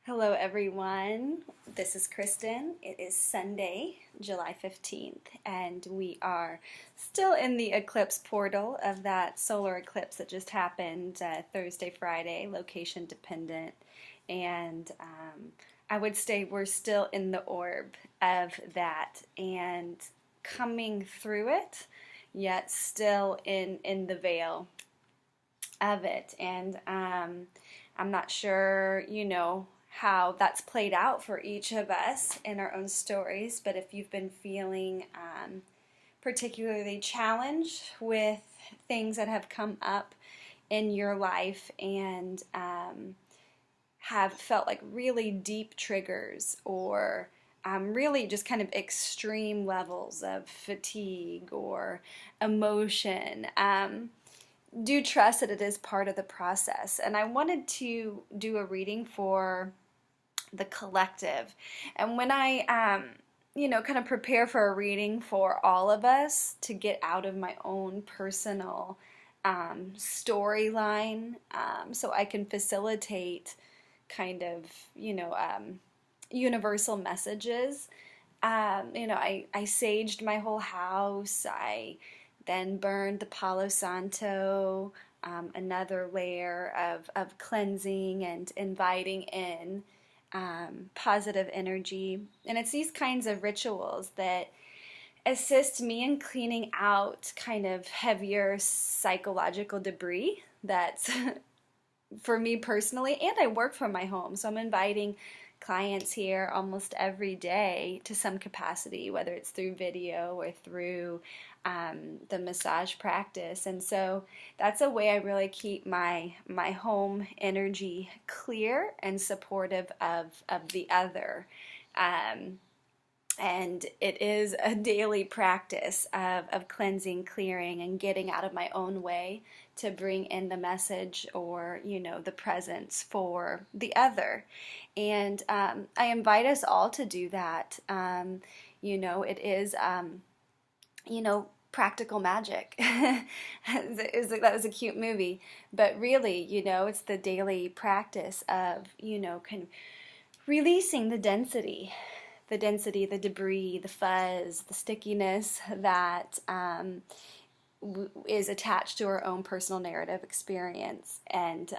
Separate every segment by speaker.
Speaker 1: Hello everyone, this is Kristen. It is Sunday, July 15th, and we are still in the eclipse portal of that solar eclipse that just happened Thursday, Friday, location dependent. And I would say we're still in the orb of that and coming through it, yet still in the veil of it. And I'm not sure, how that's played out for each of us in our own stories, but if you've been feeling particularly challenged with things that have come up in your life and have felt like really deep triggers or really just kind of extreme levels of fatigue or emotion, do trust that it is part of the process. And I wanted to do a reading for the collective. And when I, kind of prepare for a reading for all of us to get out of my own personal storyline, so I can facilitate kind of, universal messages. I saged my whole house. I then burned the Palo Santo, another layer of cleansing and inviting in positive energy. And it's these kinds of rituals that assist me in cleaning out kind of heavier psychological debris that's for me personally, and I work from my home, so I'm inviting clients here almost every day to some capacity, whether it's through video or through the massage practice. And so that's a way I really keep my home energy clear and supportive of the other. And it is a daily practice of cleansing, clearing, and getting out of my own way to bring in the message or, the presence for the other. And I invite us all to do that. It is, practical magic. That was a cute movie. But really, it's the daily practice of, kind of releasing the density, the debris, the fuzz, the stickiness that is attached to our own personal narrative experience, and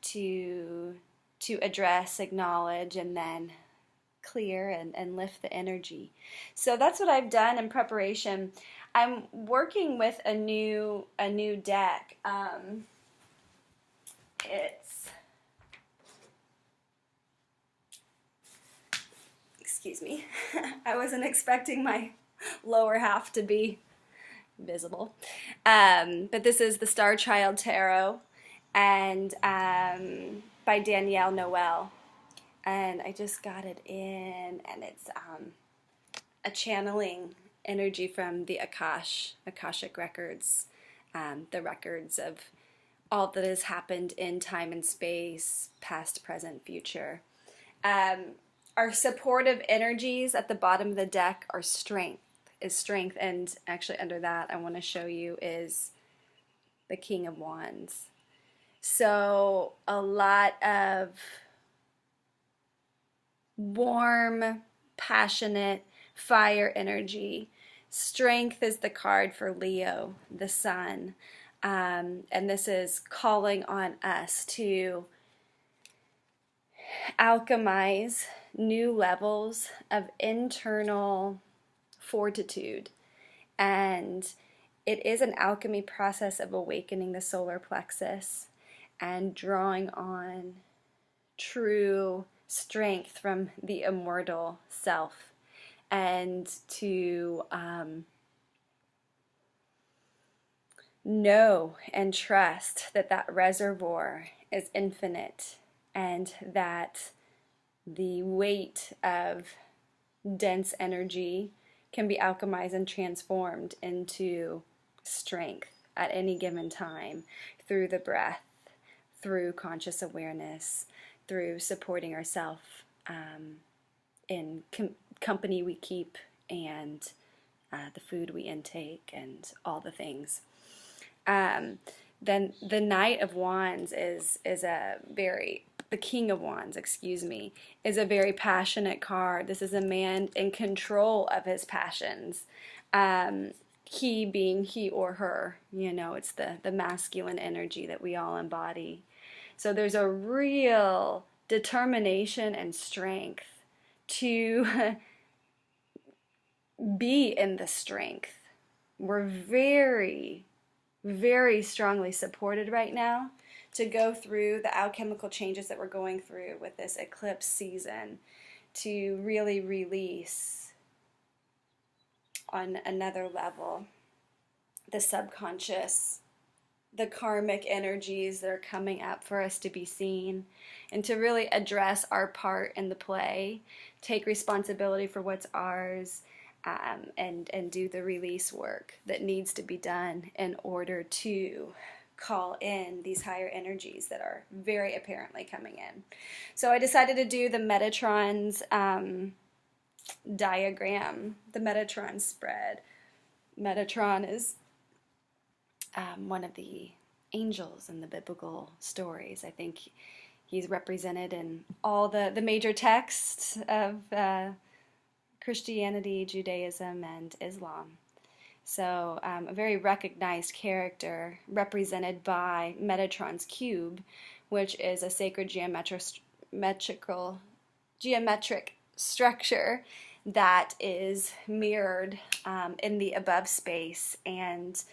Speaker 1: to address, acknowledge, and then clear and lift the energy. So that's what I've done in preparation. I'm working with a new deck. It's Excuse me. I wasn't expecting my lower half to be visible. But this is the Starchild Tarot, and by Danielle Noel. And I just got it in, and it's a channeling energy from the Akashic records, the records of all that has happened in time and space, past, present, future. Our supportive energies at the bottom of the deck are strength, and actually under that I want to show you is the King of Wands. So a lot of warm, passionate, fire energy. Strength is the card for Leo, the sun. And this is calling on us to alchemize new levels of internal fortitude. And it is an alchemy process of awakening the solar plexus and drawing on true strength from the immortal self, and to know and trust that that reservoir is infinite, and that the weight of dense energy can be alchemized and transformed into strength at any given time through the breath, through conscious awareness, through supporting ourselves in company we keep, and the food we intake, and all the things. Then the Knight of Wands is a very the King of Wands, excuse me, is a very passionate card. This is a man in control of his passions. He being he or her, you know, it's the masculine energy that we all embody. So there's a real determination and strength to be in the strength. We're very, very strongly supported right now to go through the alchemical changes that we're going through with this eclipse season, to really release on another level the subconscious, the karmic energies that are coming up for us to be seen, and to really address our part in the play, take responsibility for what's ours, and do the release work that needs to be done in order to call in these higher energies that are very apparently coming in. So I decided to do the Metatron's diagram, the Metatron spread. Metatron is one of the angels in the biblical stories. I think he's represented in all the major texts of Christianity, Judaism, and Islam. So a very recognized character represented by Metatron's cube, which is a sacred geometric structure that is mirrored in the above space and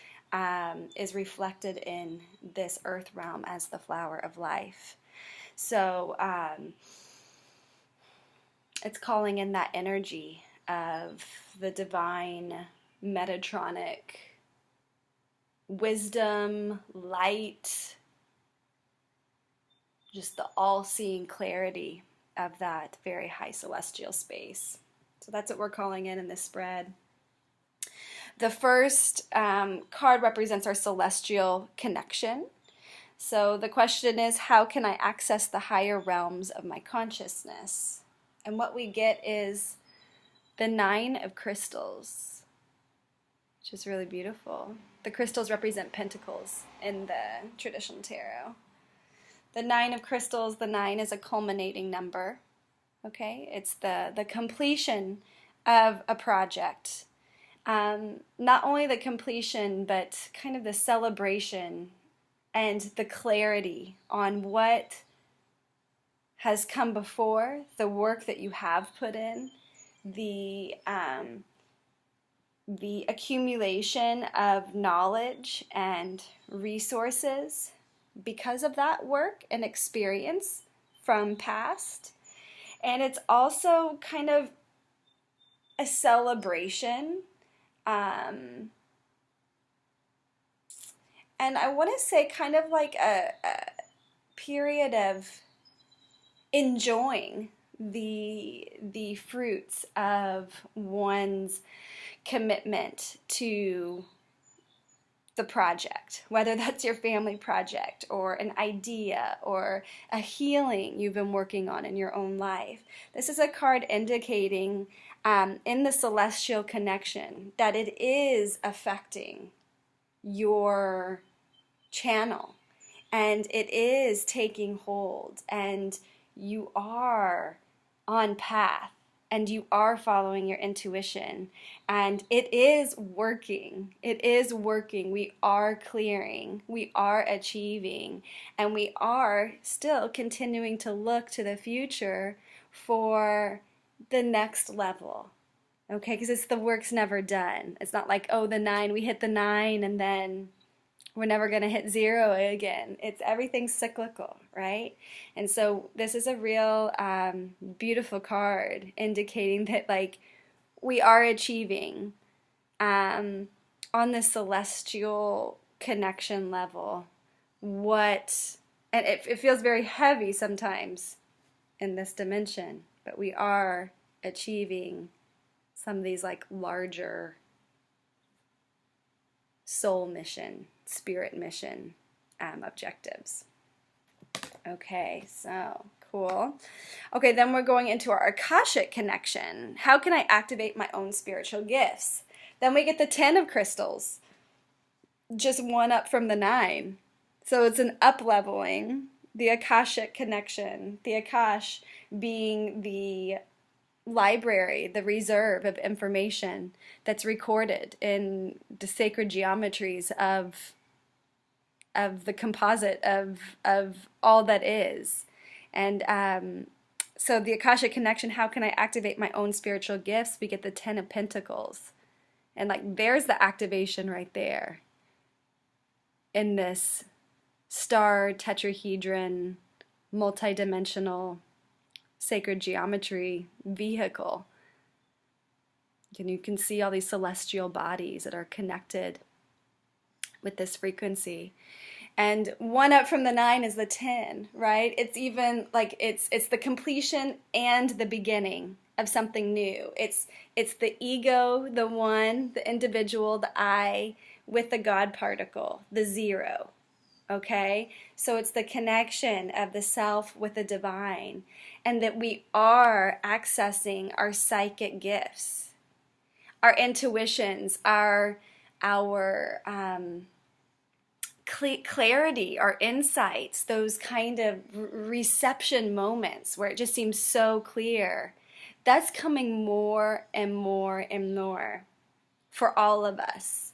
Speaker 1: is reflected in this earth realm as the flower of life. So it's calling in that energy of the divine Metatronic wisdom, light, just the all-seeing clarity of that very high celestial space. So that's what we're calling in this spread. The first card represents our celestial connection. So the question is, how can I access the higher realms of my consciousness? And what we get is the 9 of crystals, which is really beautiful. The crystals represent pentacles in the traditional tarot. The 9 of crystals, the 9 is a culminating number. Okay, it's the completion of a project. Not only the completion, but kind of the celebration and the clarity on what has come before, the work that you have put in, the accumulation of knowledge and resources because of that work and experience from past. And it's also kind of a celebration. And I want to say kind of like a period of enjoying the fruits of one's commitment to the project, whether that's your family project or an idea or a healing you've been working on in your own life. This is a card indicating in the celestial connection that it is affecting your channel and it is taking hold and you are on path and you are following your intuition and it is working. It is working. We are clearing. We are achieving. And we are still continuing to look to the future for the next level. Okay, because it's the work's never done. It's not like, oh, the 9, we hit the 9 and then we're never going to hit 0 again. It's everything's cyclical, right? And so this is a real beautiful card indicating that like we are achieving on the celestial connection level what, and it feels very heavy sometimes in this dimension, but we are achieving some of these like larger soul mission, spirit mission objectives. Okay, so cool. Okay, then we're going into our Akashic Connection. How can I activate my own spiritual gifts? Then we get the 10 of crystals, just one up from the 9. So it's an up-leveling the Akashic Connection, the Akash being the library, the reserve of information that's recorded in the sacred geometries of the composite of all that is. And so the Akashic Connection, how can I activate my own spiritual gifts? We get the Ten of Pentacles. And like there's the activation right there in this star tetrahedron, multidimensional sacred geometry vehicle. And you can see all these celestial bodies that are connected with this frequency. And one up from the 9 is the 10, right? It's even like it's the completion and the beginning of something new. It's the ego, the one, the individual, the I, with the God particle, the 0. Okay? So it's the connection of the self with the divine, and that we are accessing our psychic gifts, our intuitions, our clarity, our insights, those kind of reception moments where it just seems so clear. That's coming more and more and more for all of us.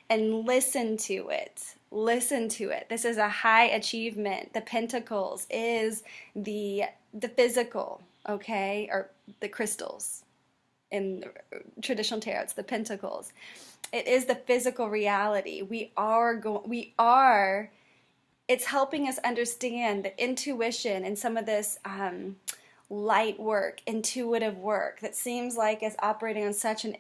Speaker 1: And listen to it. Listen to it. This is a high achievement. The Pentacles is the physical, okay, or the crystals. In traditional tarot, it's the Pentacles. It is the physical reality. It's helping us understand the intuition and some of this light work, intuitive work that seems like it's operating on such an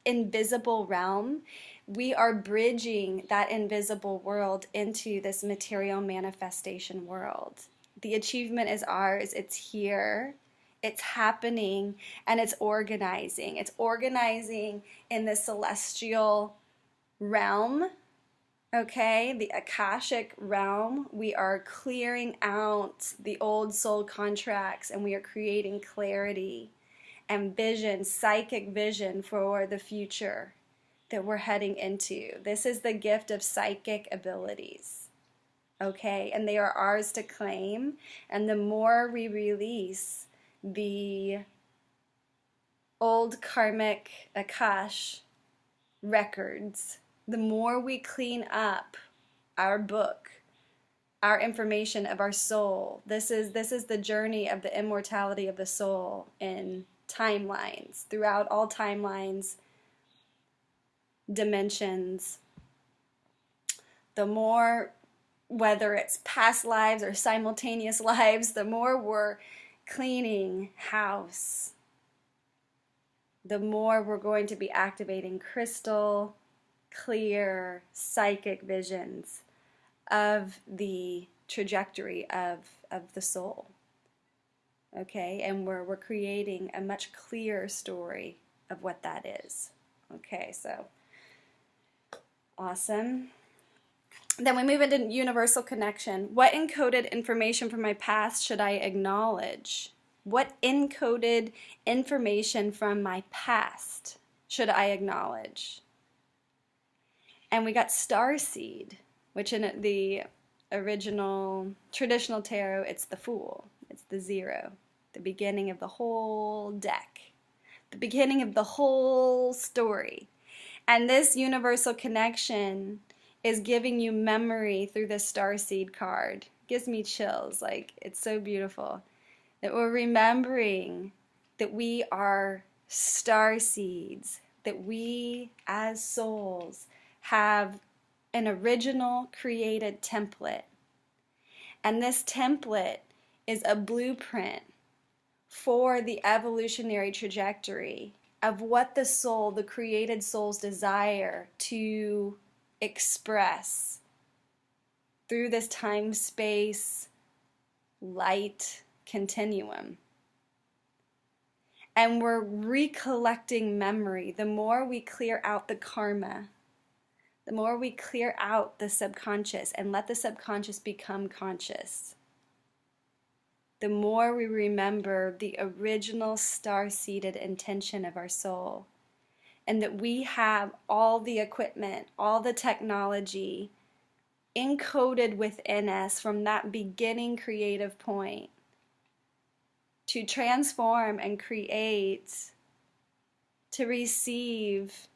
Speaker 1: invisible realm. We are bridging that invisible world into this material manifestation world. The achievement is ours. It's here. It's happening, and it's organizing. It's organizing in the celestial realm, okay? The Akashic realm. We are clearing out the old soul contracts, and we are creating clarity and vision, psychic vision for the future that we're heading into. This is the gift of psychic abilities, okay? And they are ours to claim, and the more we release the old karmic Akash records, the more we clean up our book, our information of our soul. This is the journey of the immortality of the soul in timelines, throughout all timelines, dimensions. The more, whether it's past lives or simultaneous lives, the more we're cleaning house, the more we're going to be activating crystal clear psychic visions of the trajectory of the soul. Okay, and we're creating a much clearer story of what that is. Okay, so awesome. Then we move into universal connection. What encoded information from my past should I acknowledge? What encoded information from my past should I acknowledge? And we got Starseed, which in the original traditional tarot, it's the Fool. It's the 0, the beginning of the whole deck, the beginning of the whole story. And this universal connection is giving you memory through the Starseed card. Gives me chills, like it's so beautiful. That we're remembering that we are star seeds, that we as souls have an original created template. And this template is a blueprint for the evolutionary trajectory of what the soul, the created soul's desire to express through this time-space light continuum. And we're recollecting memory. The more we clear out the karma, the more we clear out the subconscious and let the subconscious become conscious, the more we remember the original star-seeded intention of our soul. And that we have all the equipment, all the technology encoded within us from that beginning creative point to transform and create, to receive,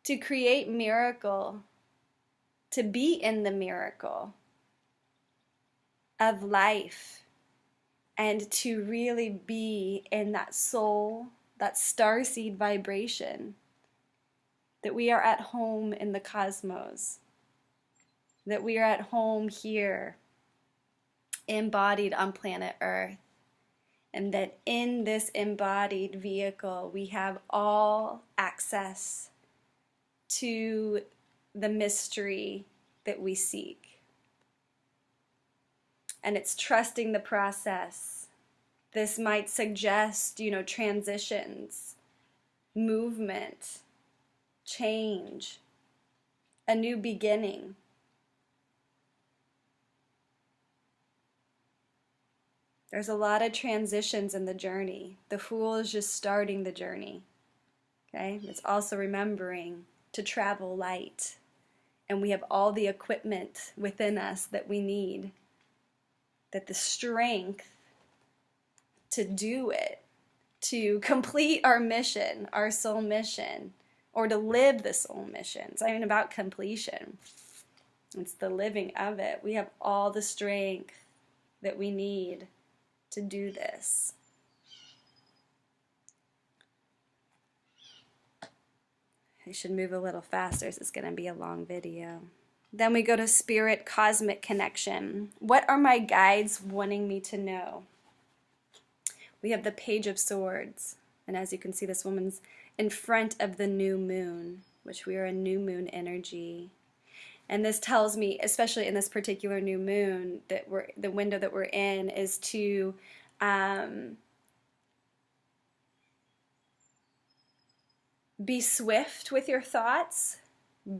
Speaker 1: to create miracle, to be in the miracle of life, and to really be in that soul, that starseed vibration, that we are at home in the cosmos, that we are at home here, embodied on planet Earth, and that in this embodied vehicle we have all access to the mystery that we seek. And it's trusting the process. This might suggest, transitions, movement, change, a new beginning. There's a lot of transitions in the journey. The Fool is just starting the journey. Okay? It's also remembering to travel light. And we have all the equipment within us that we need. That the strength to do it, to complete our mission, our soul mission, or to live the soul mission. It's not even about completion. It's the living of it. We have all the strength that we need to do this. I should move a little faster, so it's going to be a long video. Then we go to Spirit Cosmic Connection. What are my guides wanting me to know? We have the Page of Swords. And as you can see, this woman's in front of the new moon, which we are in new moon energy. And this tells me, especially in this particular new moon, that the window that we're in is to be swift with your thoughts,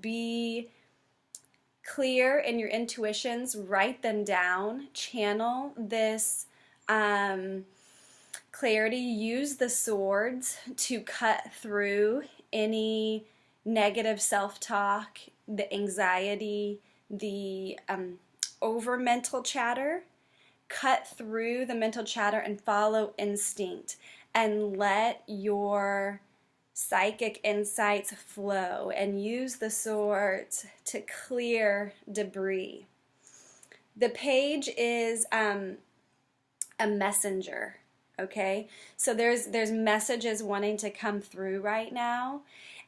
Speaker 1: be clear in your intuitions, write them down, channel this clarity, use the swords to cut through any negative self-talk, the anxiety, the over mental chatter. Cut through the mental chatter and follow instinct, and let your psychic insights flow, and use the swords to clear debris. The page is a messenger, okay? So there's messages wanting to come through right now,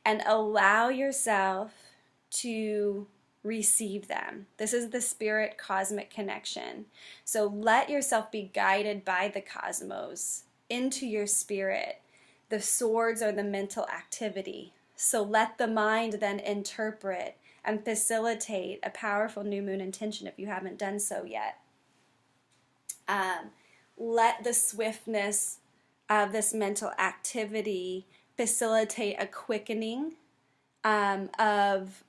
Speaker 1: and allow yourself to receive them. This is the Spirit Cosmic Connection. So let yourself be guided by the cosmos into your spirit. The swords are the mental activity. So let the mind then interpret and facilitate a powerful new moon intention if you haven't done so yet. Let the swiftness of this mental activity facilitate a quickening of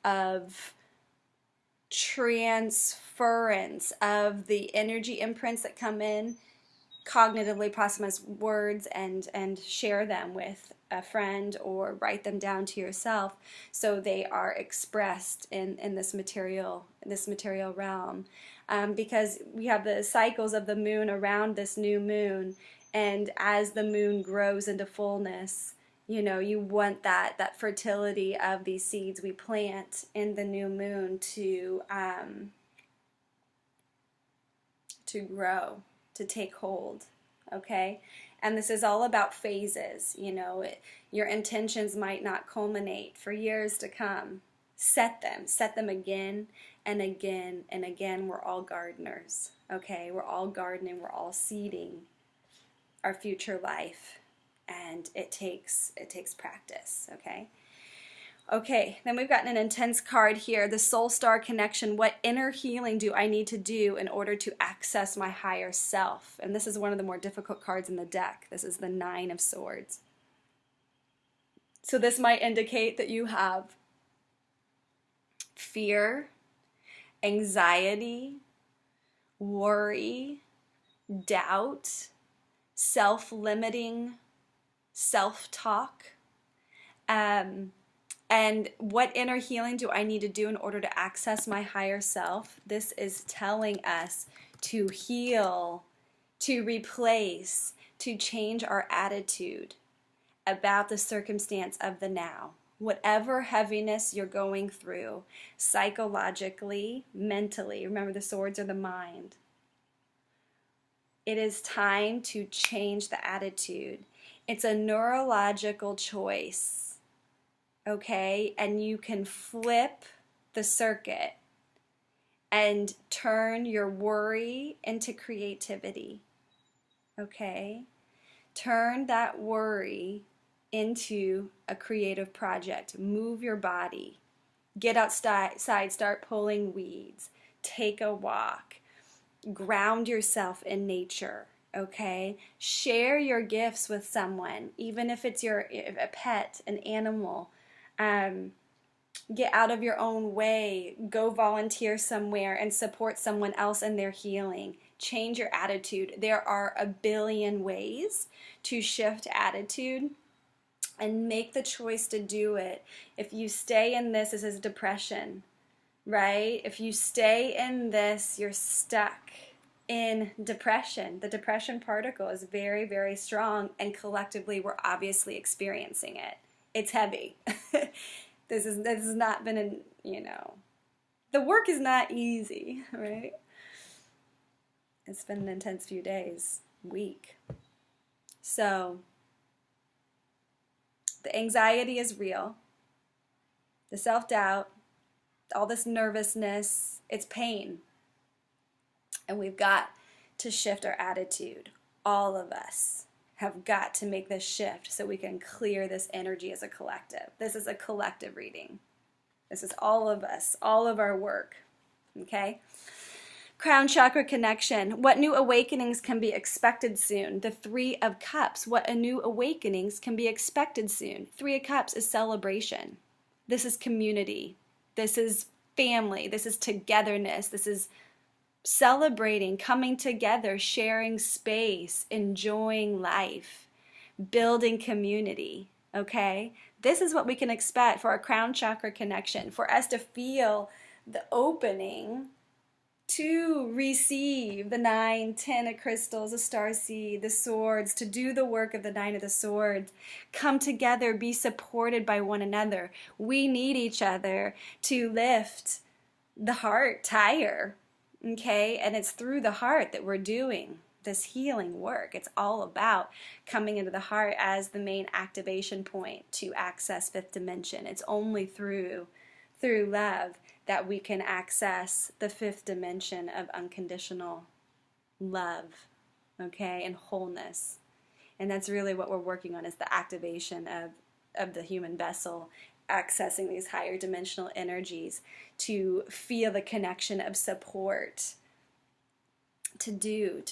Speaker 1: transference of the energy imprints that come in cognitively, process as words, and share them with a friend or write them down to yourself so they are expressed in this material realm, because we have the cycles of the moon around this new moon, and as the moon grows into fullness, you want that fertility of these seeds we plant in the new moon to grow, to take hold, okay? And this is all about phases, your intentions might not culminate for years to come. Set them again and again and again. We're all gardeners, okay? We're all gardening, we're all seeding our future life. And it takes practice, okay? Okay, then we've gotten an intense card here, the Soul Star Connection. What inner healing do I need to do in order to access my higher self? And this is one of the more difficult cards in the deck. This is the Nine of Swords. So this might indicate that you have fear, anxiety, worry, doubt, self-limiting self-talk, And what inner healing do I need to do in order to access my higher self? This is telling us to heal, to replace, to change our attitude about the circumstance of the now. Whatever heaviness you're going through, psychologically, mentally, remember the swords are the mind. It is time to change the attitude. It's a neurological choice, okay? And you can flip the circuit and turn your worry into creativity, okay? Turn that worry into a creative project. Move your body. Get outside, start pulling weeds. Take a walk. Ground yourself in nature, okay? Share your gifts with someone, even if it's a pet, an animal. Get out of your own way. Go volunteer somewhere and support someone else in their healing. Change your attitude. There are a billion ways to shift attitude, and make the choice to do it. If you stay in this is depression, right? If you stay in this, you're stuck in depression. The depression particle is very, very strong, and collectively we're obviously experiencing it. It's heavy. This has not been, the work is not easy, right? It's been an intense few days, week. So, the anxiety is real. The self-doubt, all this nervousness, it's pain. And we've got to shift our attitude. All of us have got to make this shift so we can clear this energy as a collective. This is a collective reading. This is all of us, all of our work, okay? Crown Chakra Connection. What new awakenings can be expected soon? The Three of Cups. What new awakenings can be expected soon? Three of Cups is celebration. This is community. This is family. This is togetherness. This is celebrating, coming together, sharing space, enjoying life, building community, okay? This is what we can expect for our Crown Chakra Connection, for us to feel the opening to receive the 9, 10 of crystals, the starseed, the swords, to do the work of the 9 of the swords, come together, be supported by one another. We need each other to lift the heart higher, okay? And it's through the heart that we're doing this healing work. It's all about coming into the heart as the main activation point to access fifth dimension. It's only through love that we can access the fifth dimension of unconditional love, okay, and wholeness. And that's really what we're working on, is the activation of the human vessel, accessing these higher dimensional energies to feel the connection of support to do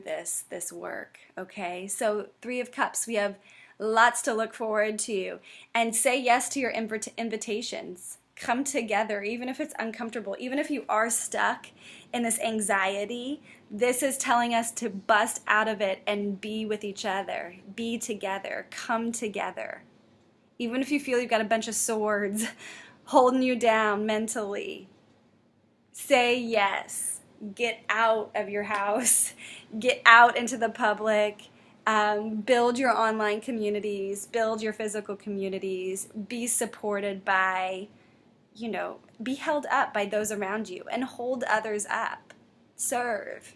Speaker 1: this work, okay? So Three of Cups, we have lots to look forward to. And say yes to your invitations. Come together, even if it's uncomfortable, even if you are stuck in this anxiety. This is telling us to bust out of it and be with each other, be together, come together. Even if you feel you've got a bunch of swords holding you down mentally, say yes. Get out of your house, get out into the public, build your online communities, build your physical communities, be supported by, be held up by those around you, and hold others up. Serve.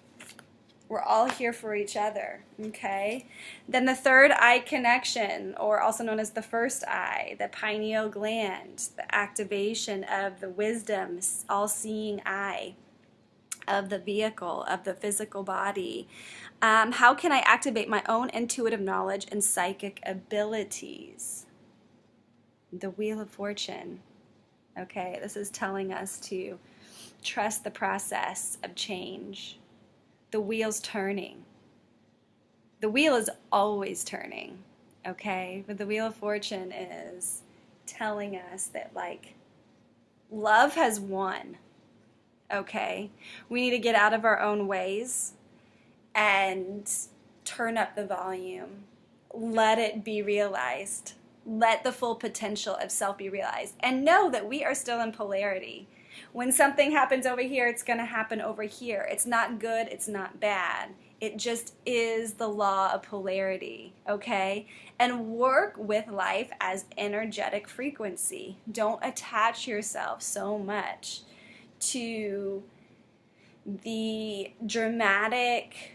Speaker 1: We're all here for each other, okay? Then the third eye connection, or also known as the first eye, the pineal gland, the activation of the wisdom, all-seeing eye of the vehicle, of the physical body. How can I activate my own intuitive knowledge and psychic abilities? The Wheel of Fortune. Okay, this is telling us to trust the process of change. The wheel's turning. The wheel is always turning, okay? But the Wheel of Fortune is telling us that, love has won, okay? We need to get out of our own ways and turn up the volume. Let it be realized, let the full potential of self be realized, and know that we are still in polarity. When something happens over here, it's going to happen over here. It's not good, it's not bad. It just is the law of polarity, okay? And work with life as energetic frequency. Don't attach yourself so much to the dramatic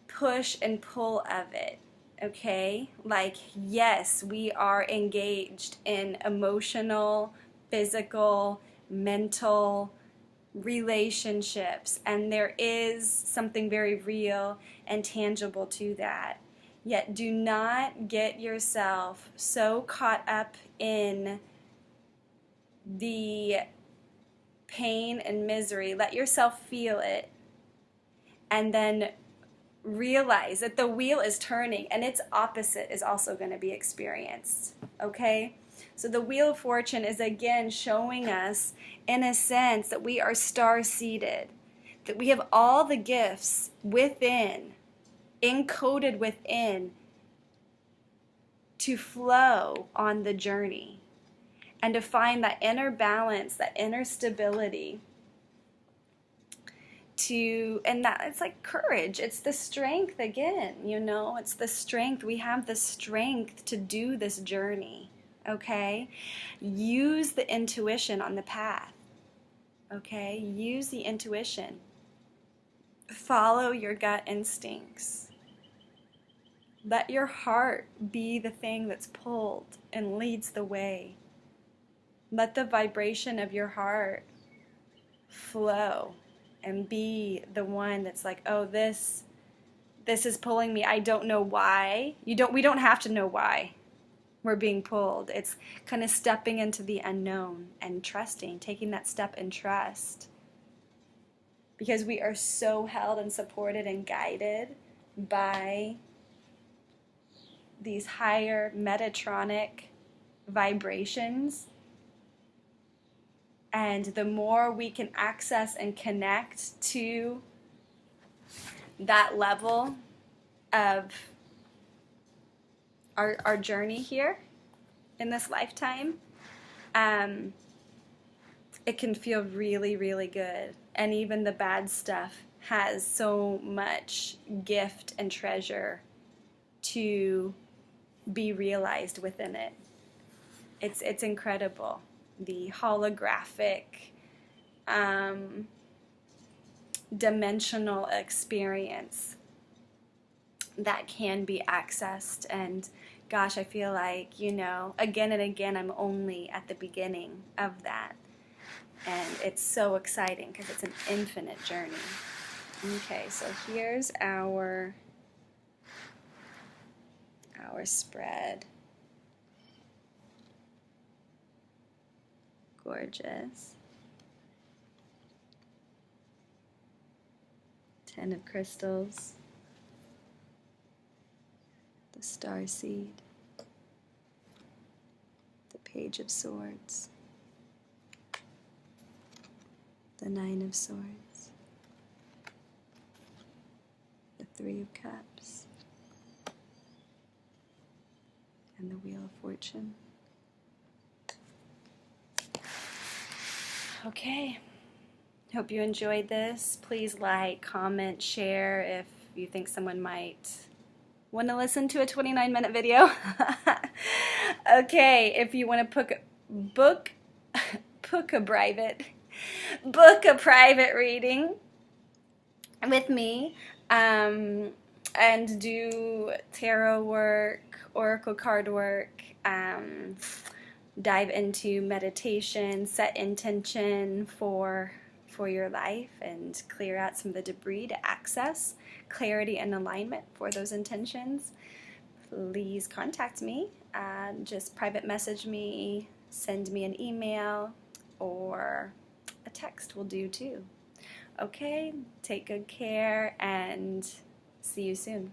Speaker 1: push and pull of it, okay? Like, yes, we are engaged in emotional, physical, mental relationships, and there is something very real and tangible to that. Yet do not get yourself so caught up in the pain and misery. Let yourself feel it, and then realize that the wheel is turning, and its opposite is also going to be experienced, okay? So the Wheel of Fortune is again showing us, in a sense, that we are star-seeded, that we have all the gifts within, encoded within, to flow on the journey and to find that inner balance, that inner stability, and that it's like courage. It's the strength again, you know, it's the strength. We have the strength to do this journey, okay? Use the intuition on the path, okay? Use the intuition. Follow your gut instincts. Let your heart be the thing that's pulled and leads the way. Let the vibration of your heart flow and be the one that's like, oh, this is pulling me. I don't know why. We don't have to know why we're being pulled. It's kind of stepping into the unknown and trusting, taking that step in trust. Because we are so held and supported and guided by these higher metatronic vibrations. And the more we can access and connect to that level of our journey here in this lifetime, it can feel really, really good. And even the bad stuff has so much gift and treasure to be realized within it. It's incredible. The holographic, dimensional experience that can be accessed. And gosh, I feel like, you know, again and again, I'm only at the beginning of that. And it's so exciting because it's an infinite journey. Okay, so here's our spread. Gorgeous. 10 of crystals. The starseed. The page of swords. The 9 of swords. The 3 of cups. And the Wheel of Fortune. Okay, hope you enjoyed this. Please like, comment, share if you think someone might want to listen to a 29-minute video. Okay, if you want to book a private reading with me, and do tarot work, oracle card work, dive into meditation, set intention for your life, and clear out some of the debris to access clarity and alignment for those intentions, please contact me. Just private message me, send me an email, or a text will do too. Okay, take good care and see you soon.